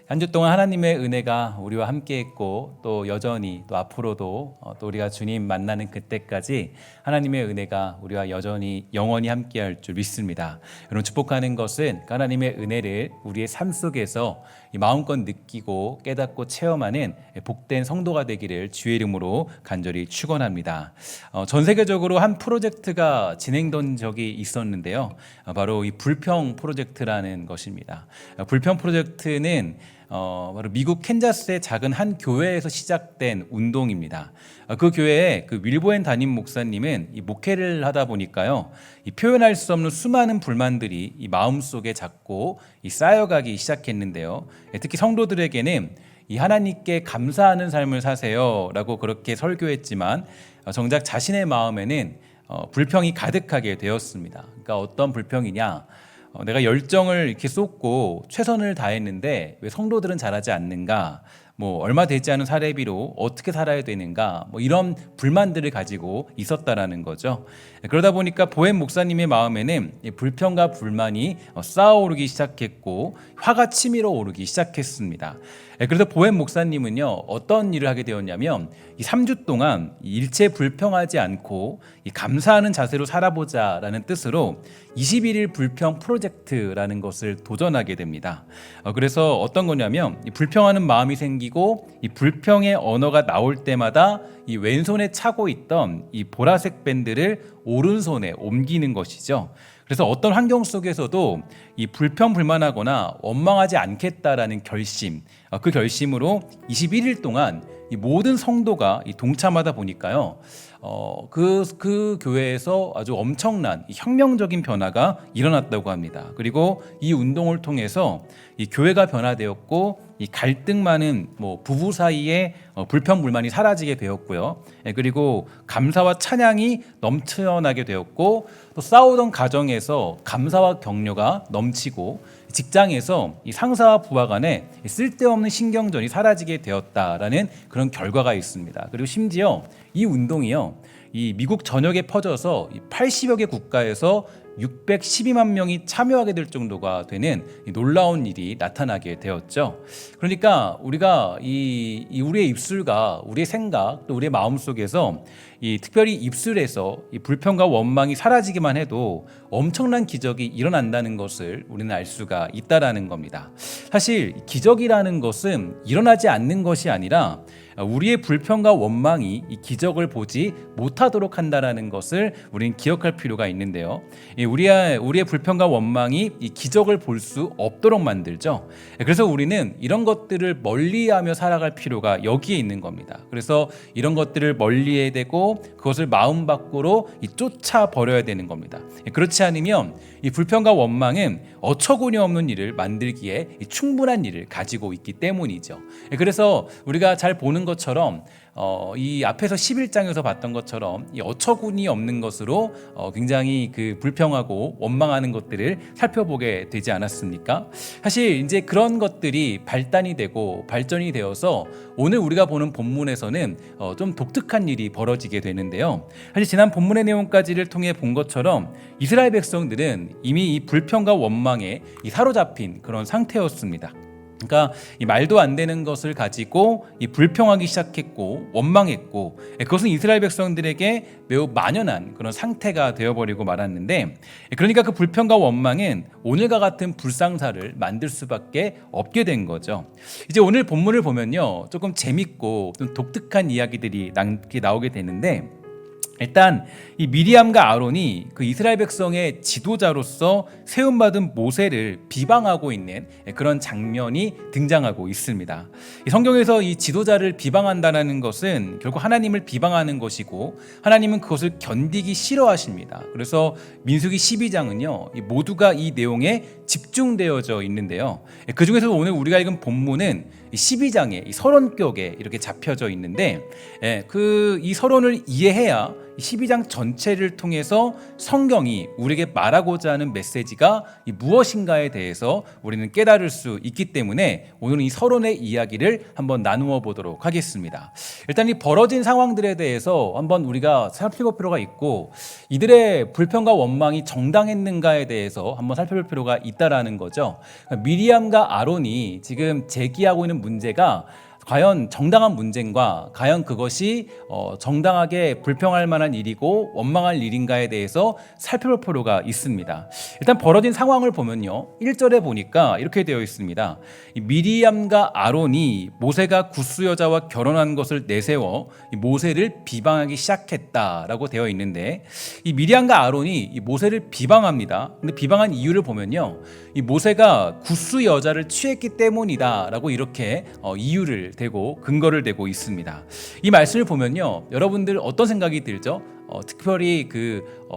한 주 동안 하나님의 은혜가 우리와 함께했고 또 여전히 또 앞으로도 또 우리가 주님 만나는 그때까지 하나님의 은혜가 우리와 여전히 영원히 함께할 줄 믿습니다. 여러분, 축복하는 것은 하나님의 은혜를 우리의 삶 속에서 마음껏 느끼고 깨닫고 체험하는 복된 성도가 되기를 주의 이름으로 간절히 축원합니다. 전 세계적으로 한 프로젝트가 진행된 적이 있었는데요. 바로 이 불평 프로젝트라는 것입니다. 불평 프로젝트는 바로 미국 캔자스의 작은 한 교회에서 시작된 운동입니다. 그 교회에 그 윌보엔 담임 목사님은 이 목회를 하다 보니까요, 이 표현할 수 없는 수많은 불만들이 이 마음 속에 자꾸 이 쌓여가기 시작했는데요. 특히 성도들에게는 이 하나님께 감사하는 삶을 사세요라고 그렇게 설교했지만 정작 자신의 마음에는 불평이 가득하게 되었습니다. 그러니까 어떤 불평이냐? 내가 열정을 이렇게 쏟고 최선을 다했는데 왜 성도들은 잘하지 않는가? 얼마 되지 않은 사례비로 어떻게 살아야 되는가? 이런 불만들을 가지고 있었다라는 거죠. 그러다 보니까 보엔 목사님의 마음에는 불평과 불만이 쌓아오르기 시작했고 화가 치밀어 오르기 시작했습니다. 그래서 보엔 목사님은요, 어떤 일을 하게 되었냐면 이 3주 동안 일체 불평하지 않고 이 감사하는 자세로 살아보자라는 뜻으로 21일 불평 프로젝트라는 것을 도전하게 됩니다. 그래서 어떤 거냐면 이 불평하는 마음이 생기고 이 불평의 언어가 나올 때마다 이 왼손에 차고 있던 이 보라색 밴드를 오른손에 옮기는 것이죠. 그래서 어떤 환경 속에서도 이 불평불만하거나 원망하지 않겠다라는 결심, 그 결심으로 21일 동안 이 모든 성도가 동참하다 보니까요, 그 교회에서 아주 엄청난 혁명적인 변화가 일어났다고 합니다. 그리고 이 운동을 통해서 이 교회가 변화되었고 이 갈등 많은 부부 사이에 불평불만이 사라지게 되었고요. 그리고 감사와 찬양이 넘쳐나게 되었고 또 싸우던 가정에서 감사와 격려가 넘치고 직장에서 이 상사와 부하 간에 쓸데없는 신경전이 사라지게 되었다라는 그런 결과가 있습니다. 그리고 심지어 이 운동이요, 이 미국 전역에 퍼져서 80여 개 국가에서 612만 명이 참여하게 될 정도가 되는 놀라운 일이 나타나게 되었죠. 그러니까 우리가 우리의 입술과 우리의 생각 또 우리의 마음 속에서 특별히 입술에서 이 불평과 원망이 사라지기만 해도 엄청난 기적이 일어난다는 것을 우리는 알 수가 있다라는 겁니다. 사실 기적이라는 것은 일어나지 않는 것이 아니라 우리의 불평과 원망이 이 기적을 보지 못하도록 한다라는 것을 우리는 기억할 필요가 있는데요. 우리의 불평과 원망이 이 기적을 볼 수 없도록 만들죠. 그래서 우리는 이런 것들을 멀리하며 살아갈 필요가 여기에 있는 겁니다. 그래서 이런 것들을 멀리해야 되고 그것을 마음 밖으로 쫓아 버려야 되는 겁니다. 그렇지 않으면 이 불평과 원망은 어처구니 없는 일을 만들기에 충분한 일을 가지고 있기 때문이죠. 그래서 우리가 잘 보는 것처럼 이 앞에서 11장에서 봤던 것처럼 이 어처구니 없는 것으로 굉장히 그 불평하고 원망하는 것들을 살펴보게 되지 않았습니까? 사실 이제 그런 것들이 발단이 되고 발전이 되어서 오늘 우리가 보는 본문에서는 좀 독특한 일이 벌어지게 되는데요. 사실 지난 본문의 내용까지를 통해 본 것처럼 이스라엘 백성들은 이미 이 불평과 원망에 사로잡힌 그런 상태였습니다. 그러니까 이 말도 안 되는 것을 가지고 이 불평하기 시작했고 원망했고, 그것은 이스라엘 백성들에게 매우 만연한 그런 상태가 되어버리고 말았는데, 그러니까 그 불평과 원망은 오늘과 같은 불상사를 만들 수밖에 없게 된 거죠. 이제 오늘 본문을 보면요, 조금 재밌고 좀 독특한 이야기들이 나오게 되는데, 일단 이 미리암과 아론이 그 이스라엘 백성의 지도자로서 세움받은 모세를 비방하고 있는 그런 장면이 등장하고 있습니다. 이 성경에서 이 지도자를 비방한다는 것은 결국 하나님을 비방하는 것이고 하나님은 그것을 견디기 싫어하십니다. 그래서 민수기 12장은요, 모두가 이 내용에 집중되어져 있는데요. 그 중에서 오늘 우리가 읽은 본문은 12장에 이 서론격에 이렇게 잡혀져 있는데, 이 서론을 이해해야 12장 전체를 통해서 성경이 우리에게 말하고자 하는 메시지가 무엇인가에 대해서 우리는 깨달을 수 있기 때문에 오늘은 이 서론의 이야기를 한번 나누어 보도록 하겠습니다. 일단 이 벌어진 상황들에 대해서 한번 우리가 살펴볼 필요가 있고, 이들의 불평과 원망이 정당했는가에 대해서 한번 살펴볼 필요가 있다라는 거죠. 미리암과 아론이 지금 제기하고 있는 문제가 과연 정당한 문제인가, 과연 그것이 정당하게 불평할 만한 일이고 원망할 일인가에 대해서 살펴볼 필요가 있습니다. 일단 벌어진 상황을 보면요, 1절에 보니까 이렇게 되어 있습니다. 미리암과 아론이 모세가 구스 여자와 결혼한 것을 내세워 모세를 비방하기 시작했다라고 되어 있는데, 이 미리암과 아론이 이 모세를 비방합니다. 근데 비방한 이유를 보면요, 이 모세가 구스 여자를 취했기 때문이다라고 이렇게 이유를 대고 근거를 대고 있습니다. 이 말씀을 보면요, 여러분들 어떤 생각이 들죠? 특별히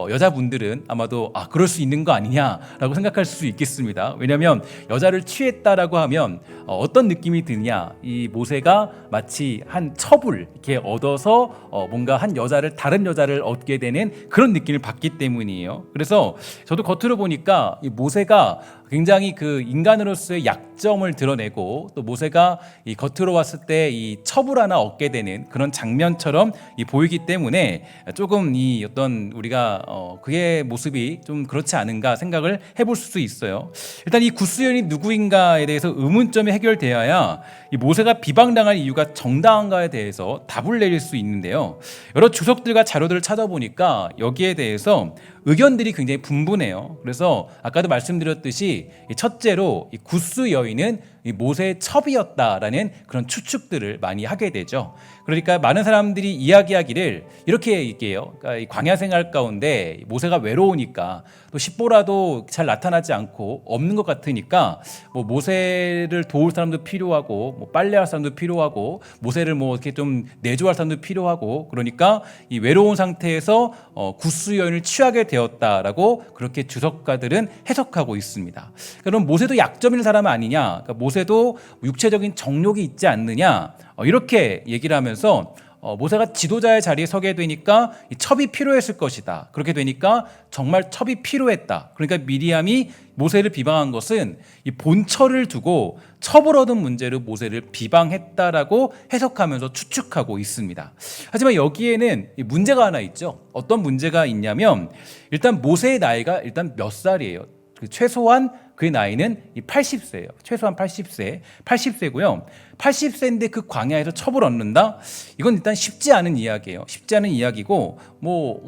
여자분들은 아마도 그럴 수 있는 거 아니냐라고 생각할 수 있겠습니다. 왜냐하면 여자를 취했다라고 하면 어떤 느낌이 드냐, 이 모세가 마치 한 첩을 이렇게 얻어서 뭔가 한 여자를, 다른 여자를 얻게 되는 그런 느낌을 받기 때문이에요. 그래서 저도 겉으로 보니까 이 모세가 굉장히 그 인간으로서의 약점을 드러내고, 또 모세가 이 겉으로 왔을 때 이 첩을 하나 얻게 되는 그런 장면처럼 보이기 때문에 조금 이 어떤 우리가 그의 모습이 좀 그렇지 않은가 생각을 해볼 수 있어요. 일단 이 구스 여인이 누구인가에 대해서 의문점이 해결되어야 이 모세가 비방당할 이유가 정당한가에 대해서 답을 내릴 수 있는데요. 여러 주석들과 자료들을 찾아보니까 여기에 대해서 의견들이 굉장히 분분해요. 그래서 아까도 말씀드렸듯이 첫째로 이 구스 여인은 이 모세의 첩이었다라는 그런 추측들을 많이 하게 되죠. 그러니까 많은 사람들이 이야기하기를 이렇게 얘기해요. 그러니까 이 광야 생활 가운데 모세가 외로우니까, 또 십보라도 잘 나타나지 않고 없는 것 같으니까 뭐 모세를 도울 사람도 필요하고, 뭐 빨래할 사람도 필요하고, 모세를 뭐 이렇게 좀 내조할 사람도 필요하고, 그러니까 이 외로운 상태에서 구스 여인을 취하게 되었다라고 그렇게 주석가들은 해석하고 있습니다. 그럼 모세도 약점 있는 사람 아니냐, 그러니까 모세도 육체적인 정욕이 있지 않느냐, 이렇게 얘기를 하면서 모세가 지도자의 자리에 서게 되니까 이 첩이 필요했을 것이다. 그렇게 되니까 정말 첩이 필요했다. 그러니까 미리암이 모세를 비방한 것은 이 본처를 두고 첩을 얻은 문제로 모세를 비방했다라고 해석하면서 추측하고 있습니다. 하지만 여기에는 문제가 하나 있죠. 어떤 문제가 있냐면, 일단 모세의 나이가 일단 몇 살이에요? 최소한 그의 나이는 80세예요. 최소한 80세고요. 80세인데 그 광야에서 첩을 얻는다? 이건 일단 쉽지 않은 이야기예요. 쉽지 않은 이야기고,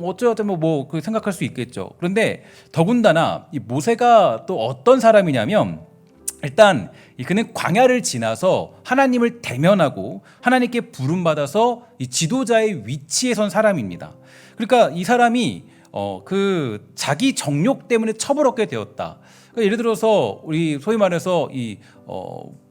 어쩌든 생각할 수 있겠죠. 그런데 더군다나 이 모세가 또 어떤 사람이냐면, 일단 그는 광야를 지나서 하나님을 대면하고 하나님께 부름받아서 이 지도자의 위치에 선 사람입니다. 그러니까 이 사람이 자기 정욕 때문에 첩을 얻게 되었다. 그러니까 예를 들어서 우리 소위 말해서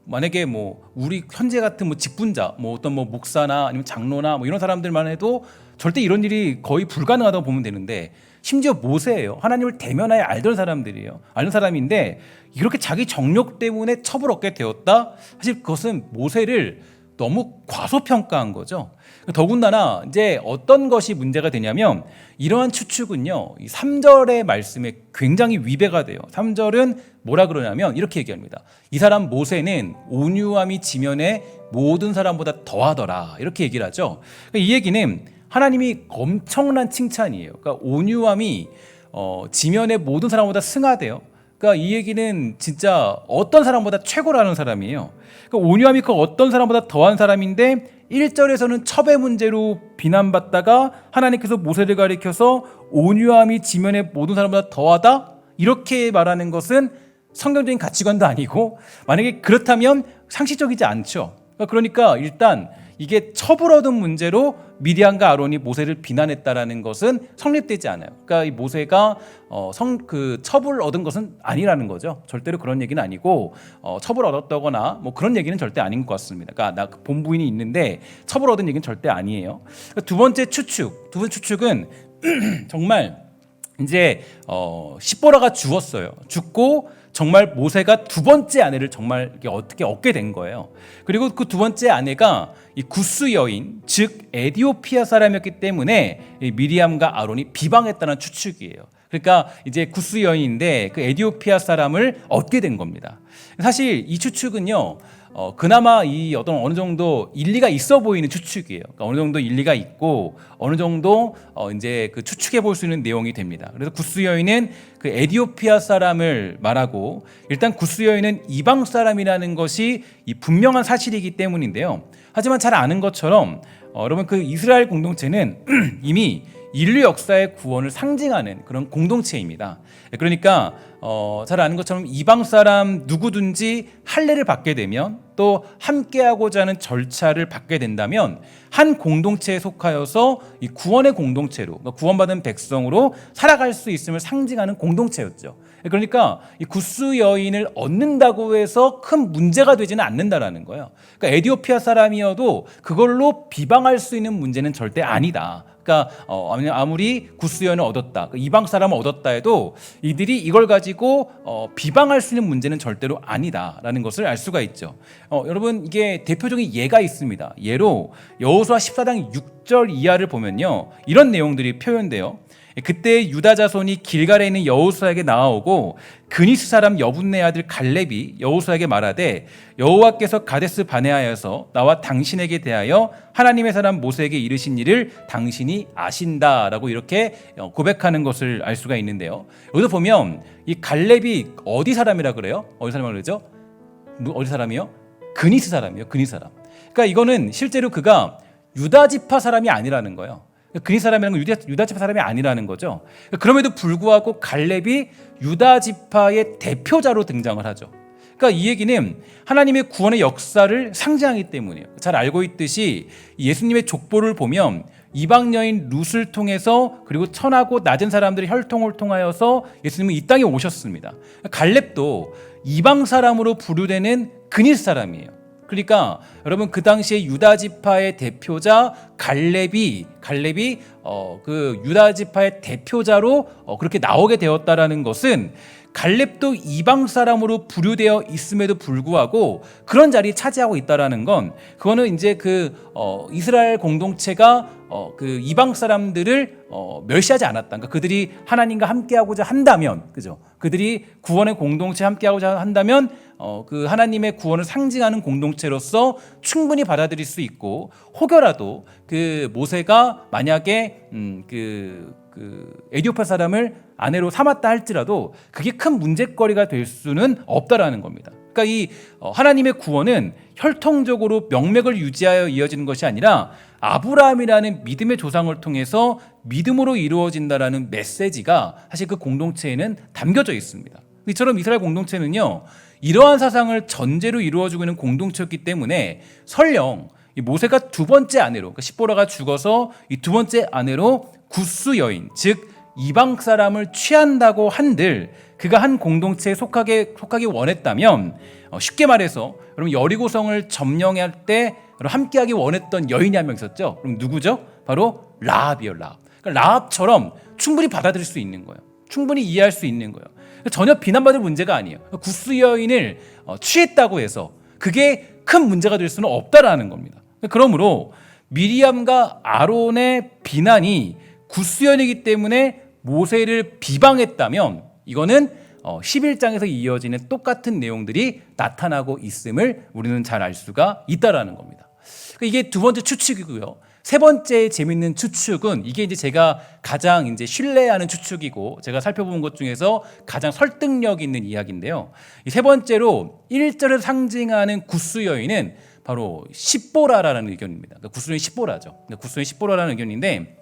만약에 우리 현재 같은 직분자, 어떤 목사나 아니면 장로나 이런 사람들만 해도 절대 이런 일이 거의 불가능하다고 보면 되는데, 심지어 모세예요. 하나님을 대면하여 알던 사람들이에요. 알던 사람인데 이렇게 자기 정욕 때문에 첩을 얻게 되었다? 사실 그것은 모세를 너무 과소평가한 거죠. 더군다나 이제 어떤 것이 문제가 되냐면, 이러한 추측은요, 이 3절의 말씀에 굉장히 위배가 돼요. 3절은 뭐라 그러냐면 이렇게 얘기합니다. 이 사람 모세는 온유함이 지면에 모든 사람보다 더하더라, 이렇게 얘기를 하죠. 이 얘기는 하나님이 엄청난 칭찬이에요. 그러니까 온유함이 지면의 모든 사람보다 승하대요. 그러니까 이 얘기는 진짜 어떤 사람보다 최고라는 사람이에요. 그러니까 온유함이 그 어떤 사람보다 더한 사람인데, 1절에서는 첩의 문제로 비난받다가 하나님께서 모세를 가리켜서 온유함이 지면의 모든 사람보다 더하다? 이렇게 말하는 것은 성경적인 가치관도 아니고, 만약에 그렇다면 상식적이지 않죠. 그러니까 일단 이게 첩을 얻은 문제로 미디안과 아론이 모세를 비난했다라는 것은 성립되지 않아요. 그러니까 이 모세가 첩을 얻은 것은 아니라는 거죠. 절대로 그런 얘기는 아니고, 첩을 얻었다거나 그런 얘기는 절대 아닌 것 같습니다. 그러니까 나 본부인이 있는데 첩을 얻은 얘기는 절대 아니에요. 두 번째 추측은 정말 이제 십보라가 죽었어요. 죽고 정말 모세가 두 번째 아내를 정말 어떻게 얻게 된 거예요. 그리고 그 두 번째 아내가 이 구스 여인, 즉 에디오피아 사람이었기 때문에 이 미리암과 아론이 비방했다는 추측이에요. 그러니까 이제 구스 여인인데 그 에디오피아 사람을 얻게 된 겁니다. 사실 이 추측은요, 그나마 이 어느 정도 일리가 있어 보이는 추측이에요. 그러니까 어느 정도 일리가 있고 어느 정도 이제 그 추측해 볼 수 있는 내용이 됩니다. 그래서 구스 여인은 그 에디오피아 사람을 말하고, 일단 구스 여인은 이방 사람이라는 것이 이 분명한 사실이기 때문인데요. 하지만 잘 아는 것처럼 여러분, 그 이스라엘 공동체는 이미 인류 역사의 구원을 상징하는 그런 공동체입니다. 그러니까 잘 아는 것처럼 이방 사람 누구든지 할례를 받게 되면, 또 함께하고자 하는 절차를 받게 된다면 한 공동체에 속하여서 이 구원의 공동체로, 그러니까 구원받은 백성으로 살아갈 수 있음을 상징하는 공동체였죠. 그러니까 이 구스 여인을 얻는다고 해서 큰 문제가 되지는 않는다라는 거예요. 그러니까 에디오피아 사람이어도 그걸로 비방할 수 있는 문제는 절대 아니다. 그러니까 아무리 구스 여인을 얻었다, 이방 사람을 얻었다 해도 이들이 이걸 가지고 비방할 수 있는 문제는 절대로 아니다라는 것을 알 수가 있죠. 여러분, 이게 대표적인 예가 있습니다. 예로 여호수아 14장 6절 이하를 보면요, 이런 내용들이 표현돼요. 그때 유다 자손이 길갈에 있는 여호수아에게 나아오고 그니스 사람 여분네 아들 갈렙이 여호수아에게 말하되, 여호와께서 가데스 바네아에서 나와 당신에게 대하여 하나님의 사람 모세에게 이르신 일을 당신이 아신다라고 이렇게 고백하는 것을 알 수가 있는데요. 여기서 보면 이 갈렙이 어디 사람이라 그래요? 어디 사람이라고 그러죠? 어디 사람이요? 그니스 사람이요. 그니스 사람. 그러니까 이거는 실제로 그가 유다 지파 사람이 아니라는 거예요. 그니스 사람이라는 건 유다 지파 사람이 아니라는 거죠. 그럼에도 불구하고 갈렙이 유다 지파의 대표자로 등장을 하죠. 그러니까 이 얘기는 하나님의 구원의 역사를 상징하기 때문이에요. 잘 알고 있듯이 예수님의 족보를 보면 이방 여인 룻을 통해서, 그리고 천하고 낮은 사람들의 혈통을 통하여서 예수님은 이 땅에 오셨습니다. 갈렙도 이방 사람으로 분류되는 그니스 사람이에요. 그러니까 여러분, 그 당시에 유다 지파의 대표자 갈렙이 그 유다 지파의 대표자로 그렇게 나오게 되었다라는 것은, 갈렙도 이방 사람으로 분류되어 있음에도 불구하고 그런 자리에 차지하고 있다라는 건, 그거는 이제 이스라엘 공동체가 그 이방 사람들을 멸시하지 않았다. 그러니까 그들이 하나님과 함께하고자 한다면, 그죠? 그들이 구원의 공동체에 함께하고자 한다면 그 하나님의 구원을 상징하는 공동체로서 충분히 받아들일 수 있고, 혹여라도 그 모세가 만약에 그 에디오피아 사람을 아내로 삼았다 할지라도 그게 큰 문제거리가 될 수는 없다라는 겁니다. 그러니까 이 하나님의 구원은 혈통적으로 명맥을 유지하여 이어지는 것이 아니라 아브라함이라는 믿음의 조상을 통해서 믿음으로 이루어진다라는 메시지가 사실 그 공동체에는 담겨져 있습니다. 이처럼 이스라엘 공동체는요, 이러한 사상을 전제로 이루어지고 있는 공동체였기 때문에 설령 이 모세가 두 번째 아내로, 그러니까 십보라가 죽어서 이 두 번째 아내로 구스 여인, 즉 이방 사람을 취한다고 한들 그가 한 공동체에 속하기 원했다면, 쉽게 말해서 여러분, 여리고성을 점령할 때 함께하기 원했던 여인이 한 명 있었죠. 그럼 누구죠? 바로 라합이에요. 라합. 그러니까 라합처럼 충분히 받아들일 수 있는 거예요. 충분히 이해할 수 있는 거예요. 전혀 비난받을 문제가 아니에요. 구스 여인을 취했다고 해서 그게 큰 문제가 될 수는 없다라는 겁니다. 그러므로 미리암과 아론의 비난이 구스 여인이기 때문에 모세를 비방했다면, 이거는 11장에서 이어지는 똑같은 내용들이 나타나고 있음을 우리는 잘 알 수가 있다라는 겁니다. 이게 두 번째 추측이고요. 세 번째 재밌는 추측은, 이게 이제 제가 가장 이제 신뢰하는 추측이고 제가 살펴본 것 중에서 가장 설득력 있는 이야기인데요. 이 세 번째로 1절을 상징하는 구스 여인은 바로 십보라라는 의견입니다. 그러니까 구스 여인 십보라죠. 그러니까 구스 여인 십보라라는 의견인데,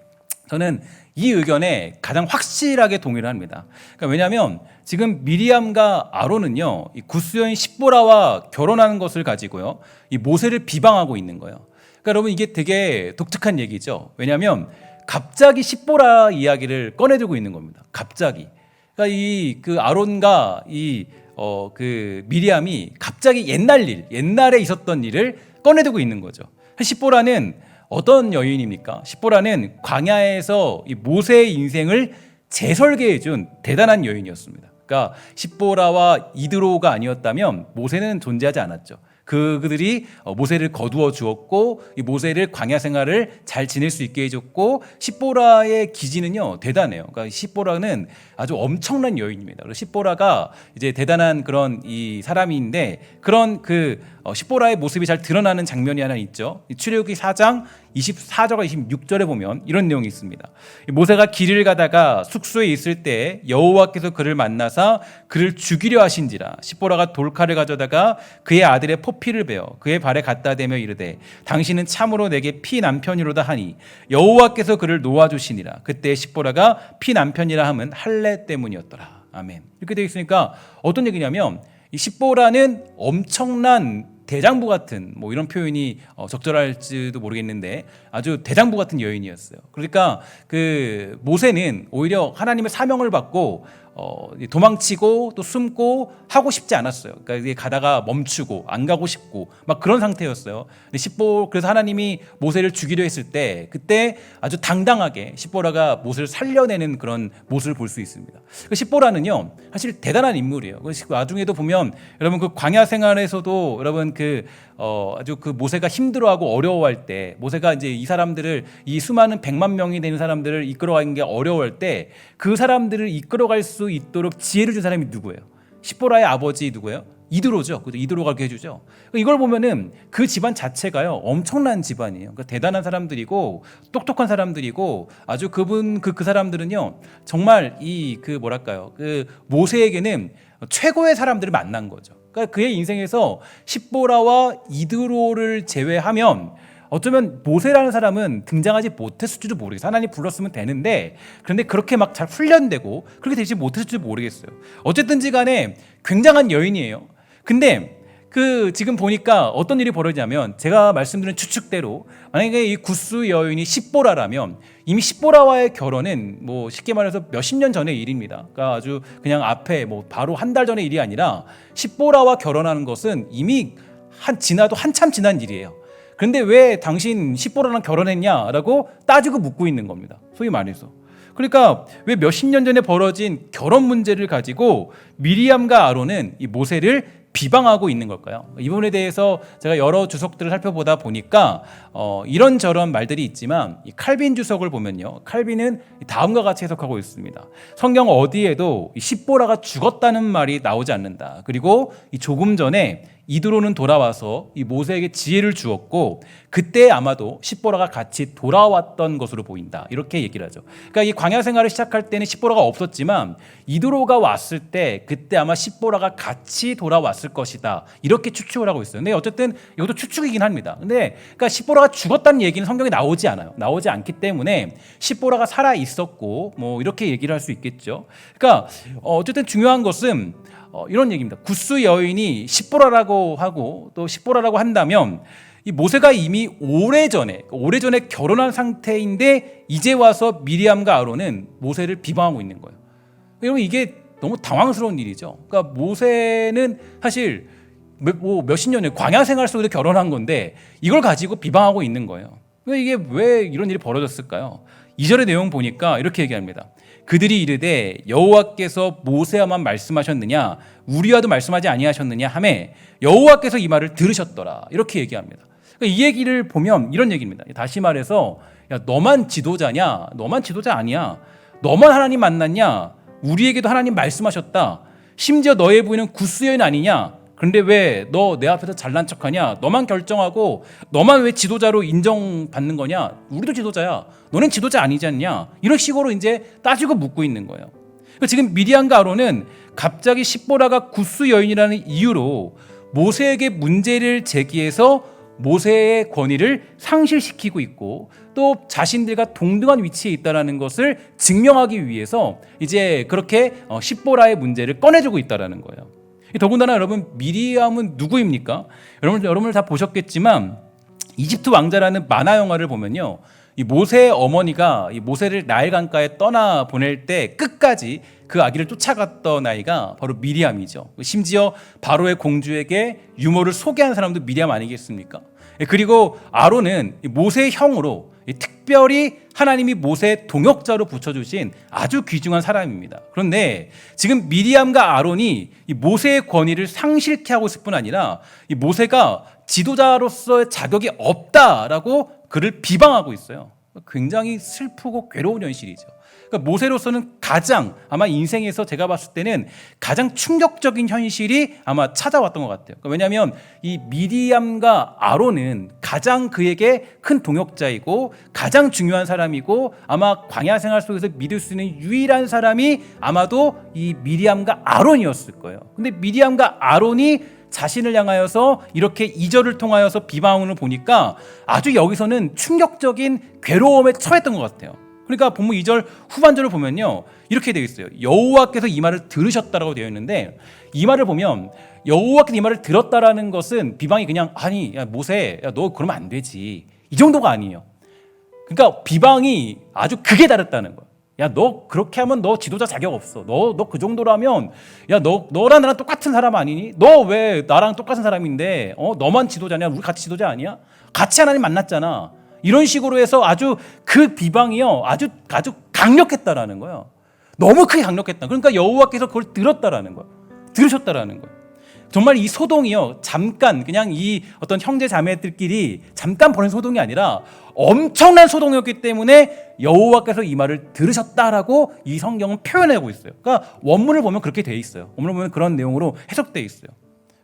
저는 이 의견에 가장 확실하게 동의를 합니다. 그러니까 왜냐하면 지금 미리암과 아론은요, 이 구스 여인 십보라와 결혼하는 것을 가지고요, 이 모세를 비방하고 있는 거예요. 그러니까 여러분, 이게 되게 독특한 얘기죠. 왜냐하면 갑자기 십보라 이야기를 꺼내들고 있는 겁니다. 갑자기. 그러니까 그 아론과 그 미리암이 갑자기 옛날에 있었던 일을 꺼내들고 있는 거죠. 십보라는 어떤 여인입니까? 십보라는 광야에서 이 모세의 인생을 재설계해준 대단한 여인이었습니다. 그러니까 십보라와 이드로가 아니었다면 모세는 존재하지 않았죠. 그들이 모세를 거두어 주었고 이 모세를 광야 생활을 잘 지낼 수 있게 해줬고 십보라의 기지는요 대단해요. 그러니까 십보라는 아주 엄청난 여인입니다. 그래서 십보라가 이제 대단한 그런 이 사람인데 그런 십보라의 모습이 잘 드러나는 장면이 하나 있죠. 출애굽기 4장 24절과 26절에 보면 이런 내용이 있습니다. 모세가 길을 가다가 숙소에 있을 때 여호와께서 그를 만나사 그를 죽이려 하신지라. 십보라가 돌칼을 가져다가 그의 아들의 포피를 베어 그의 발에 갖다 대며 이르되 당신은 참으로 내게 피 남편이로다 하니 여호와께서 그를 놓아주시니라. 그때 십보라가 피 남편이라 함은 할례 때문이었더라. 아멘. 이렇게 되어 있으니까 어떤 얘기냐면 이 십보라는 엄청난 대장부 같은 이런 표현이 적절할지도 모르겠는데 아주 대장부 같은 여인이었어요. 그러니까 모세는 오히려 하나님의 사명을 받고 도망치고 또 숨고 하고 싶지 않았어요. 그러니까 가다가 멈추고 안 가고 싶고 막 그런 상태였어요. 근데 그래서 하나님이 모세를 죽이려 했을 때 그때 아주 당당하게 십보라가 모세를 살려내는 그런 모습을 볼 수 있습니다. 십보라는요 사실 대단한 인물이에요. 나중에도 보면 여러분 광야 생활에서도 여러분 아주 모세가 힘들어하고 어려워할 때 모세가 이제 이 사람들을 이 수많은 100만 명이 되는 사람들을 이끌어가는 게 어려워할 때 그 사람들을 이끌어갈 수 있도록 지혜를 준 사람이 누구예요? 십보라의 아버지 누구예요? 이드로죠. 이드로가 그렇게 해주죠. 이걸 보면은 그 집안 자체가요 엄청난 집안이에요. 그러니까 대단한 사람들이고 똑똑한 사람들이고 아주 그 사람들은요 정말 모세에게는 최고의 사람들을 만난 거죠. 그러니까 그의 인생에서 십보라와 이드로를 제외하면 어쩌면 모세라는 사람은 등장하지 못했을지도 모르겠어요. 하나님 불렀으면 되는데 그런데 그렇게 막 잘 훈련되고 그렇게 되지 못했을지도 모르겠어요. 어쨌든지 간에 굉장한 여인이에요. 근데 지금 보니까 어떤 일이 벌어지냐면 제가 말씀드린 추측대로 만약에 이 구스 여인이 십보라라면 이미 십보라와의 결혼은 쉽게 말해서 몇십 년 전의 일입니다. 그러니까 아주 그냥 앞에 바로 한 달 전의 일이 아니라 십보라와 결혼하는 것은 이미 지나도 한참 지난 일이에요. 그런데 왜 당신 십보라랑 결혼했냐라고 따지고 묻고 있는 겁니다. 소위 말해서. 그러니까 왜 몇십 년 전에 벌어진 결혼 문제를 가지고 미리암과 아론은 이 모세를 비방하고 있는 걸까요? 이 부분에 대해서 제가 여러 주석들을 살펴보다 보니까 이런저런 말들이 있지만 이 칼빈 주석을 보면요, 칼빈은 다음과 같이 해석하고 있습니다. 성경 어디에도 십보라가 죽었다는 말이 나오지 않는다. 그리고 조금 전에 이드로는 돌아와서 이 모세에게 지혜를 주었고 그때 아마도 십보라가 같이 돌아왔던 것으로 보인다. 이렇게 얘기를 하죠. 그러니까 이 광야 생활을 시작할 때는 십보라가 없었지만 이드로가 왔을 때 그때 아마 십보라가 같이 돌아왔을 것이다. 이렇게 추측을 하고 있어요. 근데 어쨌든 이것도 추측이긴 합니다. 근데 그러니까 십보라가 죽었다는 얘기는 성경에 나오지 않아요. 나오지 않기 때문에 십보라가 살아 있었고 이렇게 얘기를 할 수 있겠죠. 그러니까 어쨌든 중요한 것은 이런 얘기입니다. 구스 여인이 십보라라고 하고 또 십보라라고 한다면 이 모세가 이미 오래전에 결혼한 상태인데 이제 와서 미리암과 아론은 모세를 비방하고 있는 거예요. 여러분 이게 너무 당황스러운 일이죠. 그러니까 모세는 사실 몇십 년에 광야 생활 속에서 결혼한 건데 이걸 가지고 비방하고 있는 거예요. 이게 왜 이런 일이 벌어졌을까요? 2절의 내용 보니까 이렇게 얘기합니다. 그들이 이르되 여호와께서 모세와만 말씀하셨느냐 우리와도 말씀하지 아니하셨느냐 하매 여호와께서 이 말을 들으셨더라. 이렇게 얘기합니다. 그러니까 이 얘기를 보면 이런 얘기입니다. 다시 말해서 야, 너만 지도자냐? 너만 지도자 아니야. 너만 하나님 만났냐? 우리에게도 하나님 말씀하셨다. 심지어 너의 부인은 구스 여인 아니냐? 그런데 왜 너 내 앞에서 잘난 척하냐? 너만 결정하고 너만 왜 지도자로 인정받는 거냐? 우리도 지도자야. 너는 지도자 아니지 않냐? 이런 식으로 이제 따지고 묻고 있는 거예요. 그러니까 지금 미디안과 아론은 갑자기 십보라가 구스 여인이라는 이유로 모세에게 문제를 제기해서 모세의 권위를 상실시키고 있고 또 자신들과 동등한 위치에 있다는 것을 증명하기 위해서 이제 그렇게 십보라의 문제를 꺼내주고 있다는 거예요. 더군다나 여러분 미리암은 누구입니까? 여러분들 다 보셨겠지만 이집트 왕자라는 만화 영화를 보면요, 이 모세의 어머니가 이 모세를 나일 강가에 떠나 보낼 때 끝까지 그 아기를 쫓아갔던 아이가 바로 미리암이죠. 심지어 바로의 공주에게 유모를 소개한 사람도 미리암 아니겠습니까? 그리고 아론은 모세의 형으로 특별히 하나님이 모세의 동역자로 붙여주신 아주 귀중한 사람입니다. 그런데 지금 미리암과 아론이 이 모세의 권위를 상실케 하고 있을 뿐 아니라 이 모세가 지도자로서의 자격이 없다라고 그를 비방하고 있어요. 굉장히 슬프고 괴로운 현실이죠. 그러니까 모세로서는 가장 아마 인생에서 제가 봤을 때는 가장 충격적인 현실이 아마 찾아왔던 것 같아요. 그러니까 왜냐하면 이 미리암과 아론은 가장 그에게 큰 동역자이고 가장 중요한 사람이고 아마 광야 생활 속에서 믿을 수 있는 유일한 사람이 아마도 이 미리암과 아론이었을 거예요. 근데 미리암과 아론이 자신을 향하여서 이렇게 2절을 통하여서 비방을 보니까 아주 여기서는 충격적인 괴로움에 처했던 것 같아요. 그러니까 본문 2절 후반절을 보면요, 이렇게 되어 있어요. 여호와께서 이 말을 들으셨다라고 되어 있는데, 이 말을 보면 여호와께서 이 말을 들었다라는 것은 비방이 그냥 아니 야 모세 야, 너 그러면 안 되지 이 정도가 아니에요. 그러니까 비방이 아주 극에 달했다는 거예요. 야 너 그렇게 하면 너 지도자 자격 없어. 너 그 정도라면 야 너랑 나랑 똑같은 사람 아니니? 너 왜 나랑 똑같은 사람인데 너만 지도자냐? 우리 같이 지도자 아니야? 같이 하나님 만났잖아. 이런 식으로 해서 아주 그 비방이요 아주 강력했다라는 거예요. 너무 크게 강력했다. 그러니까 여호와께서 그걸 들었다라는 거예요. 들으셨다라는 거예요. 정말 이 소동이요 잠깐 그냥 이 어떤 형제 자매들끼리 잠깐 벌인 소동이 아니라 엄청난 소동이었기 때문에 여호와께서 이 말을 들으셨다라고 이 성경은 표현하고 있어요. 그러니까 원문을 보면 그렇게 돼 있어요. 원문을 보면 그런 내용으로 해석돼 있어요.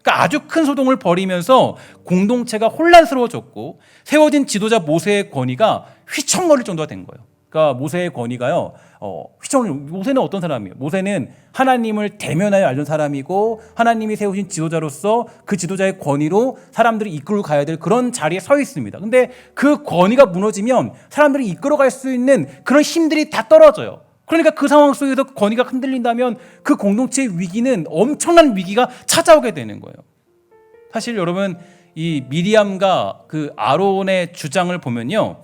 그러니까 아주 큰 소동을 벌이면서 공동체가 혼란스러워졌고 세워진 지도자 모세의 권위가 휘청거릴 정도가 된 거예요. 그러니까 모세의 권위가요. 모세는 어떤 사람이에요? 모세는 하나님을 대면하여 알던 사람이고 하나님이 세우신 지도자로서 그 지도자의 권위로 사람들이 이끌고 가야 될 그런 자리에 서 있습니다. 근데 그 권위가 무너지면 사람들이 이끌어갈 수 있는 그런 힘들이 다 떨어져요. 그러니까 그 상황 속에서 권위가 흔들린다면 그 공동체의 위기는 엄청난 위기가 찾아오게 되는 거예요. 사실 여러분 이 미리암과 그 아론의 주장을 보면요,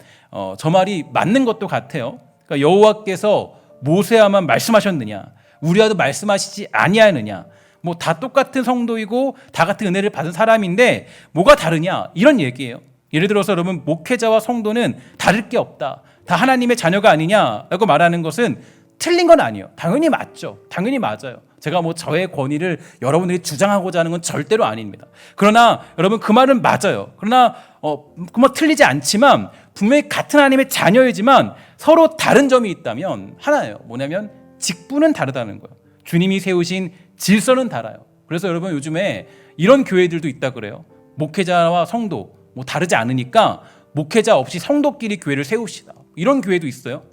저 말이 맞는 것도 같아요. 그러니까 여호와께서 모세와만 말씀하셨느냐, 우리와도 말씀하시지 아니하느냐, 뭐 다 똑같은 성도이고 다 같은 은혜를 받은 사람인데 뭐가 다르냐 이런 얘기예요. 예를 들어서 여러분 목회자와 성도는 다를 게 없다, 다 하나님의 자녀가 아니냐라고 말하는 것은 틀린 건 아니에요. 당연히 맞죠. 당연히 맞아요. 제가 뭐 저의 권위를 여러분들이 주장하고자 하는 건 절대로 아닙니다. 그러나 여러분 그 말은 맞아요. 그러나 그 말 틀리지 않지만 분명히 같은 하나님의 자녀이지만 서로 다른 점이 있다면 하나예요. 뭐냐면 직분은 다르다는 거예요. 주님이 세우신 질서는 달라요. 그래서 여러분 요즘에 이런 교회들도 있다 그래요. 목회자와 성도 뭐 다르지 않으니까 목회자 없이 성도끼리 교회를 세웁시다. 이런 교회도 있어요.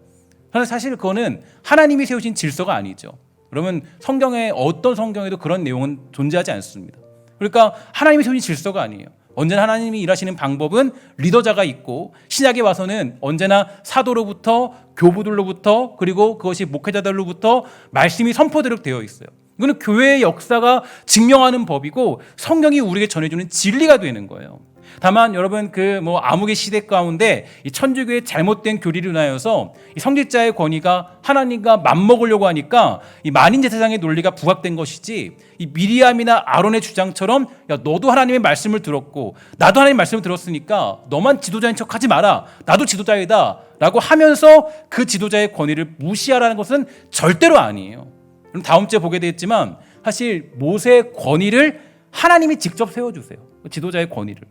그런데 사실 그거는 하나님이 세우신 질서가 아니죠. 그러면 성경에 어떤 성경에도 그런 내용은 존재하지 않습니다. 그러니까 하나님이 세우신 질서가 아니에요. 언제나 하나님이 일하시는 방법은 리더자가 있고 신약에 와서는 언제나 사도로부터 교부들로부터 그리고 그것이 목회자들로부터 말씀이 선포되도록 되어 있어요. 이거는 교회의 역사가 증명하는 법이고 성경이 우리에게 전해주는 진리가 되는 거예요. 다만 여러분 그 뭐 암흑의 시대 가운데 이 천주교의 잘못된 교리로 인하여서 이 성직자의 권위가 하나님과 맞먹으려고 하니까 이 만인 제사장의 논리가 부각된 것이지, 이 미리암이나 아론의 주장처럼 야 너도 하나님의 말씀을 들었고 나도 하나님의 말씀을 들었으니까 너만 지도자인 척하지 마라, 나도 지도자이다 라고 하면서 그 지도자의 권위를 무시하라는 것은 절대로 아니에요. 그럼 다음 주에 보게 되겠지만 사실 모세의 권위를 하나님이 직접 세워주세요. 지도자의 권위를.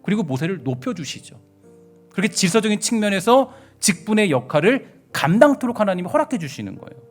그리고 모세를 높여주시죠. 그렇게 질서적인 측면에서 직분의 역할을 감당토록 하나님이 허락해 주시는 거예요.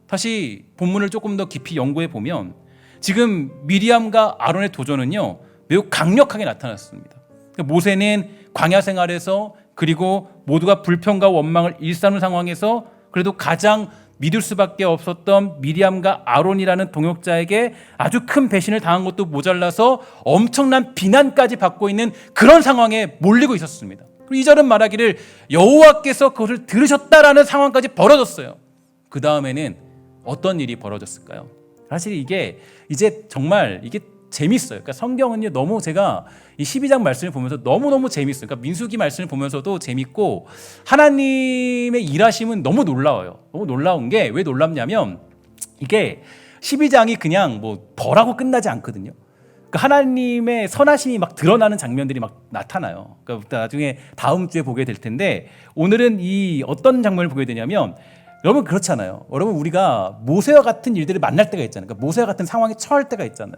다시 본문을 조금 더 깊이 연구해 보면 지금 미리암과 아론의 도전은요 매우 강력하게 나타났습니다. 모세는 광야 생활에서 그리고 모두가 불평과 원망을 일삼는 상황에서 그래도 가장 믿을 수밖에 없었던 미리암과 아론이라는 동역자에게 아주 큰 배신을 당한 것도 모자라서 엄청난 비난까지 받고 있는 그런 상황에 몰리고 있었습니다. 그리고 2절은 말하기를 여호와께서 그것을 들으셨다라는 상황까지 벌어졌어요. 그 다음에는 어떤 일이 벌어졌을까요? 사실 이게 이제 정말 이게 재밌어요. 그러니까 성경은요 너무 제가 이 12장 말씀을 보면서 너무너무 재밌어요. 그러니까 민수기 말씀을 보면서도 재밌고 하나님의 일하심은 너무 놀라워요. 너무 놀라운 게 왜 놀랍냐면 이게 12장이 그냥 뭐 벌하고 끝나지 않거든요. 그 하나님의 선하심이 막 드러나는 장면들이 막 나타나요. 그러니까 나중에 다음 주에 보게 될 텐데 오늘은 이 어떤 장면을 보게 되냐면 여러분 그렇잖아요. 여러분 우리가 모세와 같은 일들을 만날 때가 있잖아요. 그러니까 모세와 같은 상황에 처할 때가 있잖아요.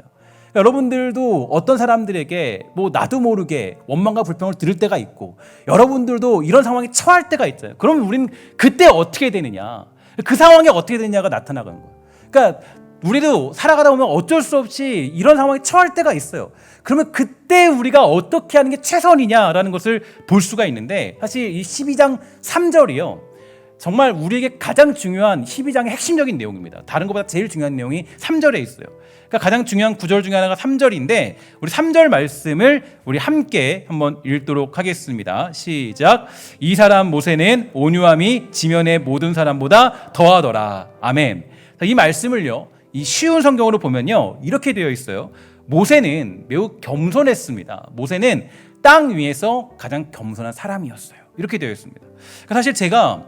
그러니까 여러분들도 어떤 사람들에게 뭐 나도 모르게 원망과 불평을 들을 때가 있고 여러분들도 이런 상황에 처할 때가 있잖아요. 그러면 우리는 그때 어떻게 되느냐, 그 상황이 어떻게 되느냐가 나타나는 거예요. 그러니까 우리도 살아가다 보면 어쩔 수 없이 이런 상황에 처할 때가 있어요. 그러면 그때 우리가 어떻게 하는 게 최선이냐라는 것을 볼 수가 있는데 사실 이 12장 3절이요. 정말 우리에게 가장 중요한 12장의 핵심적인 내용입니다. 다른 것보다 제일 중요한 내용이 3절에 있어요. 그러니까 가장 중요한 구절 중에 하나가 3절인데 우리 3절 말씀을 우리 함께 한번 읽도록 하겠습니다. 시작. 이 사람 모세는 온유함이 지면의 모든 사람보다 더하더라. 아멘. 이 말씀을요. 이 쉬운 성경으로 보면요 이렇게 되어 있어요. 모세는 매우 겸손했습니다. 모세는 땅 위에서 가장 겸손한 사람이었어요. 이렇게 되어 있습니다. 그러니까 사실 제가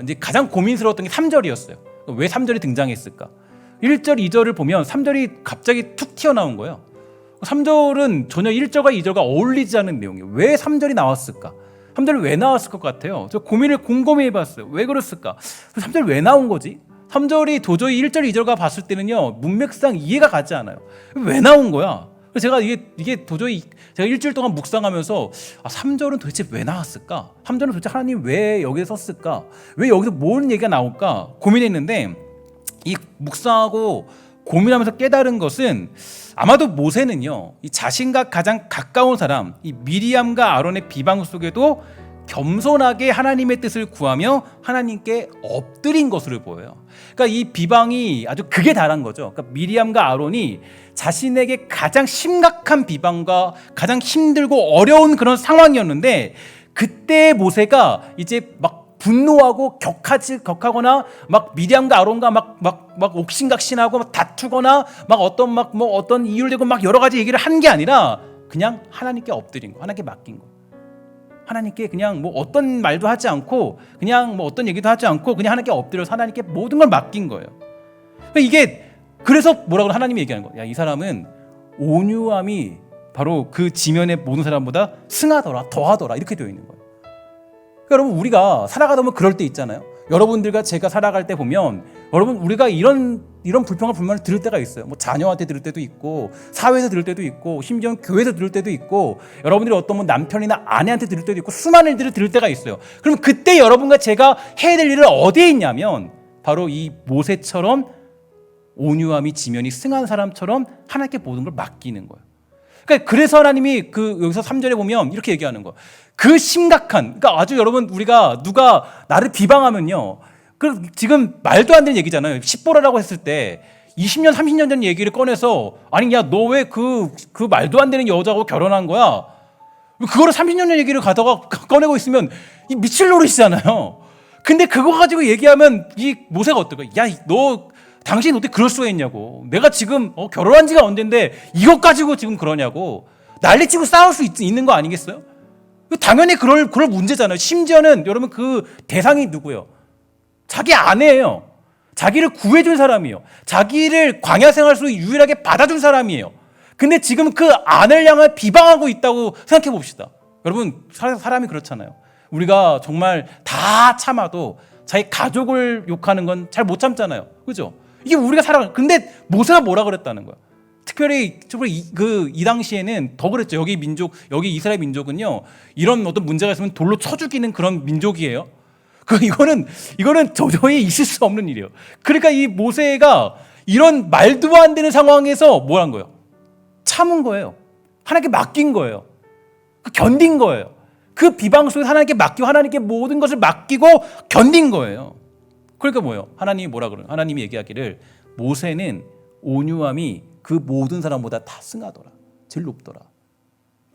이제 가장 고민스러웠던 게 3절이었어요. 왜 3절이 등장했을까? 1절, 2절을 보면 3절이 갑자기 툭 튀어나온 거예요. 3절은 전혀 1절과 2절과 어울리지 않은 내용이에요. 왜 3절이 나왔을까? 3절이 왜 나왔을 것 같아요? 저 고민을 곰곰이 해봤어요. 왜 그랬을까? 3절이 왜 나온 거지? 3절이 도저히 1절, 2절과 봤을 때는요 문맥상 이해가 가지 않아요. 왜 나온 거야? 그래서 제가 이게 도저히 제가 일주일 동안 묵상하면서 3절은 도대체 왜 나왔을까? 3절은 도대체 하나님 왜 여기에 섰을까? 왜 여기서 뭔 얘기가 나올까? 고민했는데 이 묵상하고 고민하면서 깨달은 것은 아마도 모세는요 이 자신과 가장 가까운 사람 이 미리암과 아론의 비방 속에도 겸손하게 하나님의 뜻을 구하며 하나님께 엎드린 것으로 보여요. 그러니까 이 비방이 아주 극에 달한 거죠. 그러니까 미리암과 아론이 자신에게 가장 심각한 비방과 가장 힘들고 어려운 그런 상황이었는데 그때 모세가 이제 막 분노하고 격하거나 막 미리암과 아론과 막 옥신각신하고 막 다투거나 막 어떤 이유를 대고 막 여러 가지 얘기를 한 게 아니라 그냥 하나님께 엎드린 거, 하나님께 맡긴 거. 하나님께 그냥 뭐 어떤 말도 하지 않고 그냥 뭐 어떤 얘기도 하지 않고 그냥 하나님께 엎드려서 하나님께 모든 걸 맡긴 거예요. 이게 그래서 뭐라고 하나님이 얘기하는 거야. 야, 이 사람은 온유함이 바로 그 지면의 모든 사람보다 승하더라, 더하더라 이렇게 되어 있는 거예요. 그러니까 여러분 우리가 살아가다 보면 그럴 때 있잖아요. 여러분들과 제가 살아갈 때 보면 여러분 우리가 이런 불평과 불만을 들을 때가 있어요. 뭐 자녀한테 들을 때도 있고 사회에서 들을 때도 있고 심지어 교회에서 들을 때도 있고 여러분들이 어떤 뭐 남편이나 아내한테 들을 때도 있고 수많은 일들을 들을 때가 있어요. 그럼 그때 여러분과 제가 해야 될 일은 어디에 있냐면 바로 이 모세처럼 온유함이 지면이 승한 사람처럼 하나님께 모든 걸 맡기는 거예요. 그러니까 그래서 하나님이 여기서 3절에 보면 이렇게 얘기하는 거예요. 그 심각한, 그러니까 아주 여러분 우리가 누가 나를 비방하면요, 그 지금 말도 안 되는 얘기잖아요. 십보라라고 했을 때 20년, 30년 전 얘기를 꺼내서 아니 야 너 왜 그 말도 안 되는 여자하고 결혼한 거야? 그거를 30년 전 얘기를 가다가 꺼내고 있으면 이 미칠 노릇이잖아요. 근데 그거 가지고 얘기하면 이 모세가 어떨까? 야 너 당신 어떻게 그럴 수가 있냐고. 내가 지금 결혼한 지가 언젠데 이것 가지고 지금 그러냐고. 난리치고 싸울 수 있는 거 아니겠어요? 당연히 그럴 문제잖아요. 심지어는 여러분 그 대상이 누구예요? 자기 아내예요. 자기를 구해준 사람이에요. 자기를 광야 생활 속에 유일하게 받아준 사람이에요. 근데 지금 그 아내를 향해 비방하고 있다고 생각해 봅시다. 여러분 사람이 그렇잖아요. 우리가 정말 다 참아도 자기 가족을 욕하는 건 잘 못 참잖아요. 그죠? 이게 우리가 근데 모세가 뭐라 그랬다는 거야. 특별히 이 당시에는 더 그랬죠. 여기 이스라엘 민족은요, 이런 어떤 문제가 있으면 돌로 쳐 죽이는 그런 민족이에요. 이거는 도저히 있을 수 없는 일이에요. 그러니까 이 모세가 이런 말도 안 되는 상황에서 뭘 한 거예요? 참은 거예요. 하나님께 맡긴 거예요. 견딘 거예요. 그 비방 속에 하나님께 맡기고 하나님께 모든 것을 맡기고 견딘 거예요. 그러니까 뭐예요? 하나님이 뭐라 그래요? 하나님이 얘기하기를 모세는 온유함이 그 모든 사람보다 다 승하더라. 제일 높더라.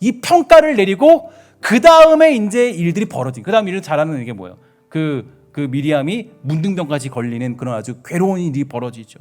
이 평가를 내리고 그 다음에 이제 일들이 벌어진. 그 다음 일을 잘하는 게 뭐예요? 그 미리암이 문둥병까지 걸리는 그런 아주 괴로운 일이 벌어지죠.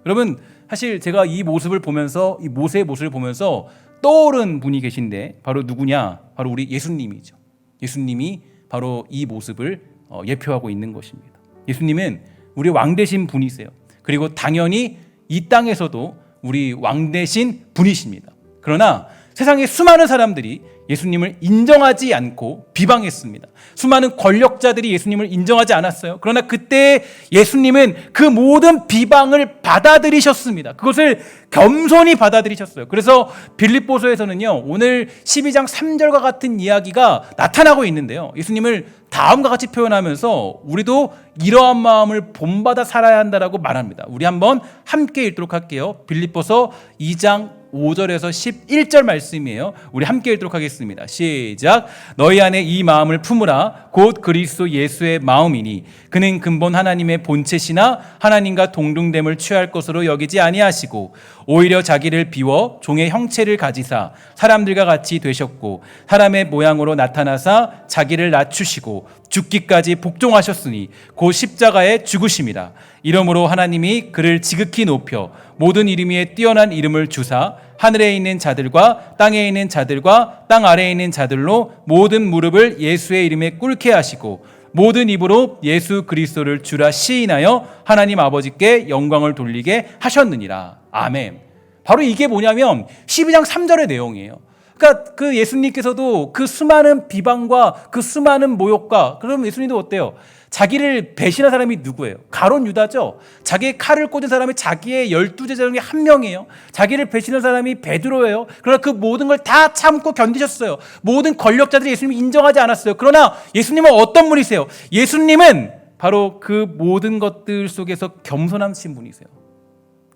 여러분 사실 제가 이 모습을 보면서 이 모세의 모습을 보면서 떠오른 분이 계신데 바로 누구냐? 바로 우리 예수님이죠. 예수님이 바로 이 모습을 예표하고 있는 것입니다. 예수님은 우리 왕 되신 분이세요. 그리고 당연히 이 땅에서도 우리 왕 되신 분이십니다. 그러나 세상의 수많은 사람들이 예수님을 인정하지 않고 비방했습니다. 수많은 권력자들이 예수님을 인정하지 않았어요. 그러나 그때 예수님은 그 모든 비방을 받아들이셨습니다. 그것을 겸손히 받아들이셨어요. 그래서 빌립보서에서는요, 오늘 12장 3절과 같은 이야기가 나타나고 있는데요, 예수님을 다음과 같이 표현하면서 우리도 이러한 마음을 본받아 살아야 한다라고 말합니다. 우리 한번 함께 읽도록 할게요. 빌립보서 2장 5절에서 11절 말씀이에요. 우리 함께 읽도록 하겠습니다. 시작. 너희 안에 이 마음을 품으라. 곧 그리스도 예수의 마음이니 그는 근본 하나님의 본체시나 하나님과 동등됨을 취할 것으로 여기지 아니하시고 오히려 자기를 비워 종의 형체를 가지사 사람들과 같이 되셨고 사람의 모양으로 나타나사 자기를 낮추시고 죽기까지 복종하셨으니 곧 십자가에 죽으심이라. 이러므로 하나님이 그를 지극히 높여 모든 이름 위에 뛰어난 이름을 주사 하늘에 있는 자들과 땅에 있는 자들과 땅 아래에 있는 자들로 모든 무릎을 예수의 이름에 꿇게 하시고 모든 입으로 예수 그리스도를 주라 시인하여 하나님 아버지께 영광을 돌리게 하셨느니라. 아멘. 바로 이게 뭐냐면 12장 3절의 내용이에요. 그러니까 그 예수님께서도 그 수많은 비방과 그 수많은 모욕과, 그럼 예수님도 어때요? 자기를 배신한 사람이 누구예요? 가룟 유다죠. 자기의 칼을 꽂은 사람이 자기의 12제자 중에 한 명이에요. 자기를 배신한 사람이 베드로예요. 그러나 그 모든 걸 다 참고 견디셨어요. 모든 권력자들이 예수님을 인정하지 않았어요. 그러나 예수님은 어떤 분이세요? 예수님은 바로 그 모든 것들 속에서 겸손하신 분이세요.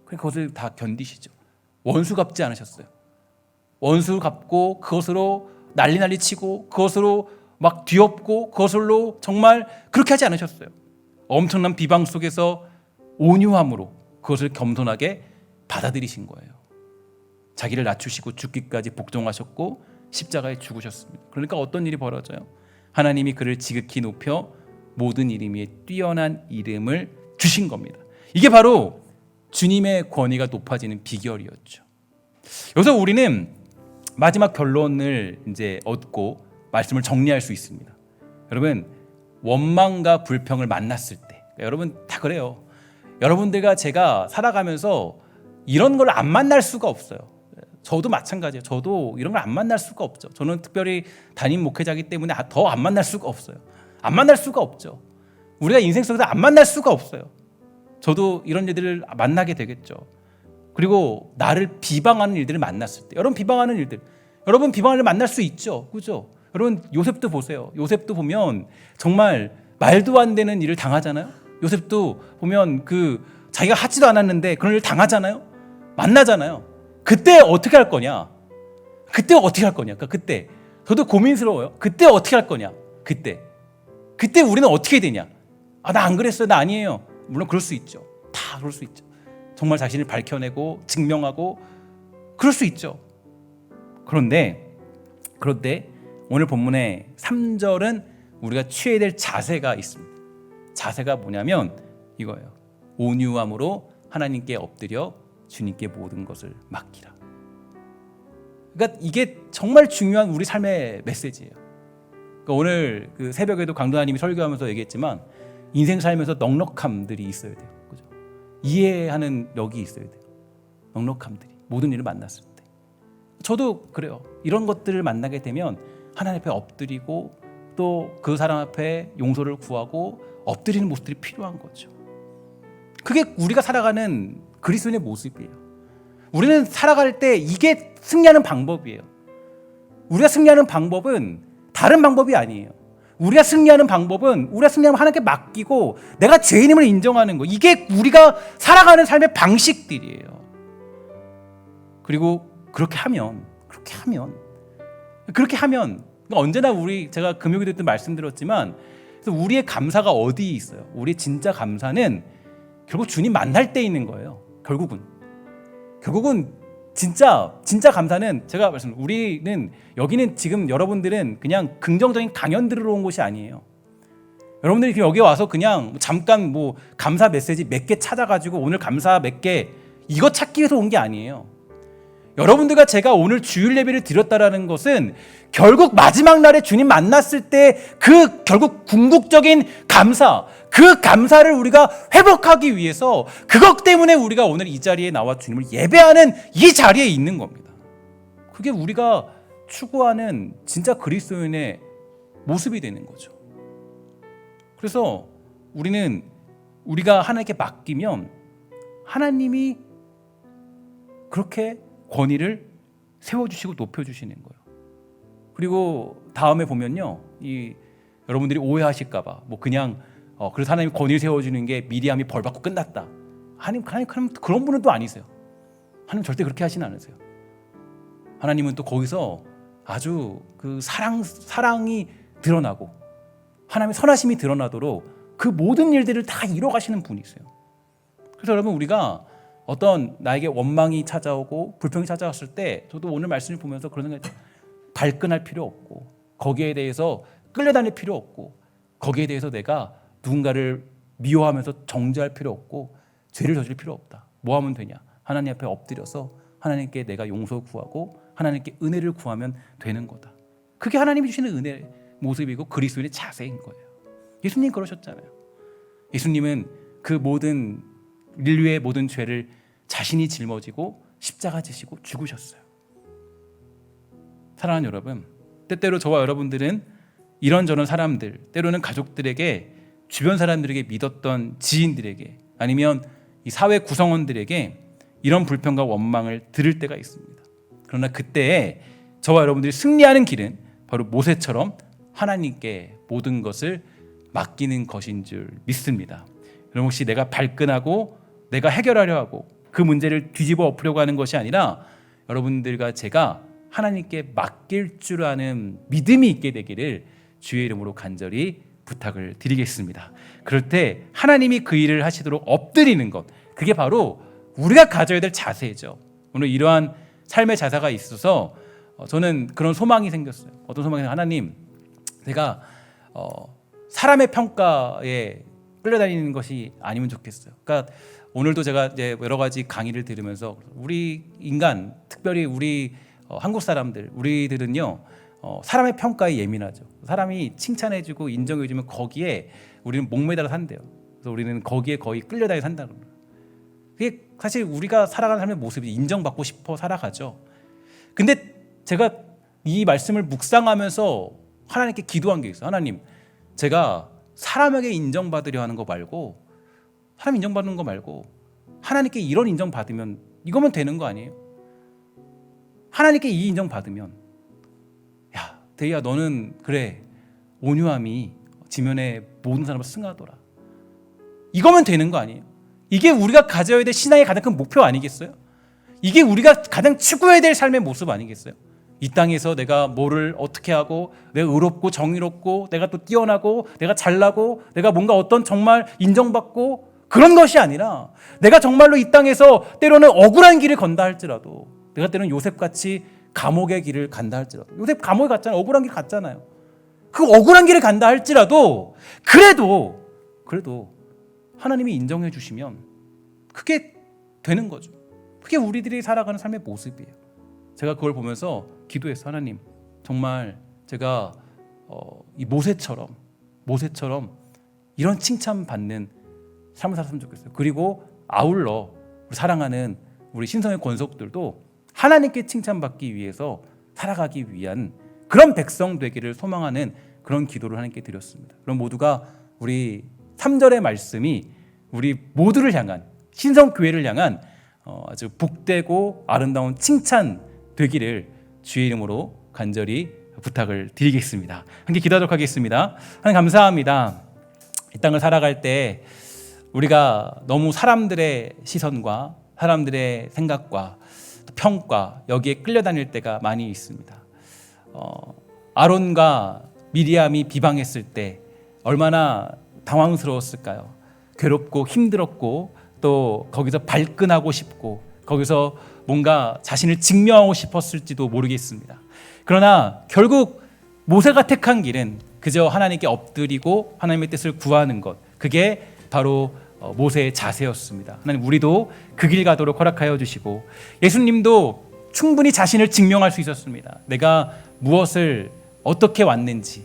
그것을 다 견디시죠. 원수 갚지 않으셨어요. 원수 갚고 그것으로 난리 치고 그것으로 막 뒤엎고 그것으로 정말 그렇게 하지 않으셨어요. 엄청난 비방 속에서 온유함으로 그것을 겸손하게 받아들이신 거예요. 자기를 낮추시고 죽기까지 복종하셨고 십자가에 죽으셨습니다. 그러니까 어떤 일이 벌어져요? 하나님이 그를 지극히 높여 모든 이름 위에 뛰어난 이름을 주신 겁니다. 이게 바로 주님의 권위가 높아지는 비결이었죠. 여기서 우리는 마지막 결론을 이제 얻고 말씀을 정리할 수 있습니다. 여러분, 원망과 불평을 만났을 때, 여러분 다 그래요. 여러분들과 제가 살아가면서 이런 걸 안 만날 수가 없어요. 저도 마찬가지예요. 저도 이런 걸 안 만날 수가 없죠. 저는 특별히 담임 목회자이기 때문에 더 안 만날 수가 없어요. 안 만날 수가 없죠. 우리가 인생 속에서 안 만날 수가 없어요. 저도 이런 일들을 만나게 되겠죠. 그리고 나를 비방하는 일들을 만났을 때, 여러분 비방하는 일들, 여러분 비방을 만날 수 있죠. 그죠? 여러분 요셉도 보세요. 요셉도 보면 정말 말도 안 되는 일을 당하잖아요. 요셉도 보면 그 자기가 하지도 않았는데 그런 일을 당하잖아요. 만나잖아요. 그때 어떻게 할 거냐? 그때 어떻게 할 거냐? 그러니까 그때 저도 고민스러워요. 그때 어떻게 할 거냐? 그때 우리는 어떻게 되냐? 아, 나 안 그랬어요. 나 아니에요. 물론 그럴 수 있죠. 다 그럴 수 있죠. 정말 자신을 밝혀내고 증명하고 그럴 수 있죠. 그런데 오늘 본문의 3절은 우리가 취해야 될 자세가 있습니다. 자세가 뭐냐면 이거예요. 온유함으로 하나님께 엎드려 주님께 모든 것을 맡기라. 그러니까 이게 정말 중요한 우리 삶의 메시지예요. 그러니까 오늘 그 새벽에도 강도사님이 설교하면서 얘기했지만 인생 살면서 넉넉함들이 있어야 돼요. 그죠? 이해하는 력이 있어야 돼요. 넉넉함들이 모든 일을 만났을 때. 저도 그래요. 이런 것들을 만나게 되면 하나님 앞에 엎드리고 또 그 사람 앞에 용서를 구하고 엎드리는 모습들이 필요한 거죠. 그게 우리가 살아가는 그리스도인의 모습이에요. 우리는 살아갈 때 이게 승리하는 방법이에요. 우리가 승리하는 방법은 다른 방법이 아니에요. 우리가 승리하는 방법은 우리가 승리하면 하나님께 맡기고 내가 죄인임을 인정하는 거. 이게 우리가 살아가는 삶의 방식들이에요. 그리고 그렇게 하면 언제나 제가 금요일에 때 말씀드렸지만 우리의 감사가 어디 있어요? 우리의 진짜 감사는 결국 주님 만날 때 있는 거예요. 결국은 진짜 감사는 제가 우리는 여기는 지금 여러분들은 그냥 긍정적인 강연 들으러 온 곳이 아니에요. 여러분들이 여기 와서 그냥 잠깐 감사 메시지 몇 개 찾아가지고 오늘 감사 몇 개 이거 찾기 위해서 온 게 아니에요. 여러분들과 제가 오늘 주일 예배를 드렸다라는 것은 결국 마지막 날에 주님 만났을 때 그 결국 궁극적인 감사, 그 감사를 우리가 회복하기 위해서 그것 때문에 우리가 오늘 이 자리에 나와 주님을 예배하는 이 자리에 있는 겁니다. 그게 우리가 추구하는 진짜 그리스도인의 모습이 되는 거죠. 그래서 우리가 하나님께 맡기면 하나님이 그렇게 권위를 세워주시고 높여주시는 거예요. 그리고 다음에 보면요, 여러분들이 오해하실까봐 그냥 그래서 하나님 권위를 세워주는 게 미리암이 벌 받고 끝났다. 하나님 그런 분은 또 아니세요. 하나님 절대 그렇게 하시는 않으세요. 하나님은 또 거기서 아주 그 사랑이 드러나고 하나님의 선하심이 드러나도록 그 모든 일들을 다 이뤄가시는 분이세요. 그래서 여러분, 우리가 어떤 나에게 원망이 찾아오고 불평이 찾아왔을 때 저도 오늘 말씀을 보면서 그런 생각이 들어요. 발끈할 필요 없고 거기에 대해서 끌려다닐 필요 없고 거기에 대해서 내가 누군가를 미워하면서 정죄할 필요 없고 죄를 저질 필요 없다. 뭐 하면 되냐? 하나님 앞에 엎드려서 하나님께 내가 용서 구하고 하나님께 은혜를 구하면 되는 거다. 그게 하나님이 주시는 은혜의 모습이고 그리스도인의 자세인 거예요. 예수님 그러셨잖아요. 예수님은 그 모든 인류의 모든 죄를 자신이 짊어지고 십자가 지시고 죽으셨어요. 사랑하는 여러분, 때때로 저와 여러분들은 이런저런 사람들, 때로는 가족들에게, 주변 사람들에게, 믿었던 지인들에게, 아니면 이 사회 구성원들에게 이런 불평과 원망을 들을 때가 있습니다. 그러나 그때에 저와 여러분들이 승리하는 길은 바로 모세처럼 하나님께 모든 것을 맡기는 것인 줄 믿습니다. 여러분, 혹시 내가 발끈하고 내가 해결하려 하고 그 문제를 뒤집어 엎으려고 하는 것이 아니라 여러분들과 제가 하나님께 맡길 줄 아는 믿음이 있게 되기를 주의 이름으로 간절히 부탁을 드리겠습니다. 그럴 때 하나님이 그 일을 하시도록 엎드리는 것, 그게 바로 우리가 가져야 될 자세죠. 오늘 이러한 삶의 자세가 있어서 저는 그런 소망이 생겼어요. 어떤 소망이 생겼어요? 하나님, 제가 사람의 평가에 끌려다니는 것이 아니면 좋겠어요. 그러니까 오늘도 제가 이제 여러 가지 강의를 들으면서 우리 인간, 특별히 우리 한국 사람들, 우리들은요 사람의 평가에 예민하죠. 사람이 칭찬해주고 인정해주면 거기에 우리는 목매달아 산대요. 그래서 우리는 거기에 거의 끌려다니 산다는 거예요. 그게 사실 우리가 살아가는 삶의 모습이 인정받고 싶어 살아가죠. 근데 제가 이 말씀을 묵상하면서 하나님께 기도한 게 있어요. 하나님, 제가 사람에게 인정받으려 하는 거 말고, 사람 인정받는 거 말고 하나님께 이런 인정받으면 이거면 되는 거 아니에요? 하나님께 이 인정받으면, 야 대희야, 너는 그래 온유함이 지면에 모든 사람을 승하더라, 이거면 되는 거 아니에요? 이게 우리가 가져야 될 신앙의 가장 큰 목표 아니겠어요? 이게 우리가 가장 추구해야 될 삶의 모습 아니겠어요? 이 땅에서 내가 뭐를 어떻게 하고 내가 의롭고 정의롭고 내가 또 뛰어나고 내가 잘나고 내가 뭔가 어떤 정말 인정받고 그런 것이 아니라, 내가 정말로 이 땅에서 때로는 억울한 길을 건다 할지라도, 내가 때로는 요셉같이 감옥의 길을 간다 할지라도, 요셉 감옥에 갔잖아요. 억울한 길 갔잖아요. 그 억울한 길을 간다 할지라도 그래도 하나님이 인정해 주시면 그게 되는 거죠. 그게 우리들이 살아가는 삶의 모습이에요. 제가 그걸 보면서 기도했어요. 하나님, 정말 제가 이 모세처럼 이런 칭찬받는 삶을 살았으면 좋겠어요. 그리고 아울러 우리 사랑하는 우리 신성의 권속들도 하나님께 칭찬받기 위해서 살아가기 위한 그런 백성 되기를 소망하는 그런 기도를 하나님께 드렸습니다. 그럼 모두가 우리 3절의 말씀이 우리 모두를 향한, 신성교회를 향한 아주 복되고 아름다운 칭찬 되기를 주의 이름으로 간절히 부탁을 드리겠습니다. 함께 기도하도록 하겠습니다. 하나님, 감사합니다. 이 땅을 살아갈 때 우리가 너무 사람들의 시선과 사람들의 생각과 평가, 여기에 끌려다닐 때가 많이 있습니다. 아론과 미리암이 비방했을 때 얼마나 당황스러웠을까요? 괴롭고 힘들었고, 또 거기서 발끈하고 싶고 거기서 뭔가 자신을 증명하고 싶었을지도 모르겠습니다. 그러나 결국 모세가 택한 길은 그저 하나님께 엎드리고 하나님의 뜻을 구하는 것, 그게 바로 모세의 자세였습니다. 하나님, 우리도 그 길 가도록 허락하여 주시고, 예수님도 충분히 자신을 증명할 수 있었습니다. 내가 무엇을 어떻게 왔는지,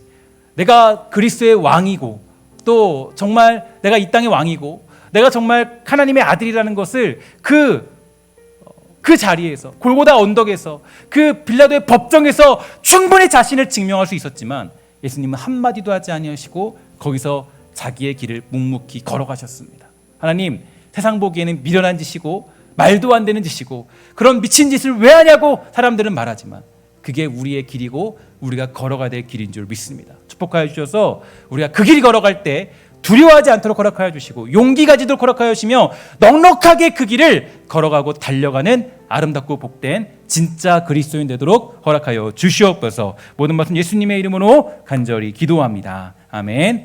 내가 그리스도의 왕이고 또 정말 내가 이 땅의 왕이고 내가 정말 하나님의 아들이라는 것을 그 자리에서, 골고다 언덕에서, 그 빌라도의 법정에서 충분히 자신을 증명할 수 있었지만 예수님은 한마디도 하지 아니하시고 거기서 자기의 길을 묵묵히 걸어가셨습니다. 하나님, 세상 보기에는 미련한 짓이고 말도 안 되는 짓이고 그런 미친 짓을 왜 하냐고 사람들은 말하지만 그게 우리의 길이고 우리가 걸어가야 될 길인 줄 믿습니다. 축복하여 주셔서 우리가 그 길 걸어갈 때 두려워하지 않도록 허락하여 주시고 용기 가지도록 허락하여 주시며 넉넉하게 그 길을 걸어가고 달려가는 아름답고 복된 진짜 그리스도인 되도록 허락하여 주시옵소서. 모든 말씀 예수님의 이름으로 간절히 기도합니다. 아멘.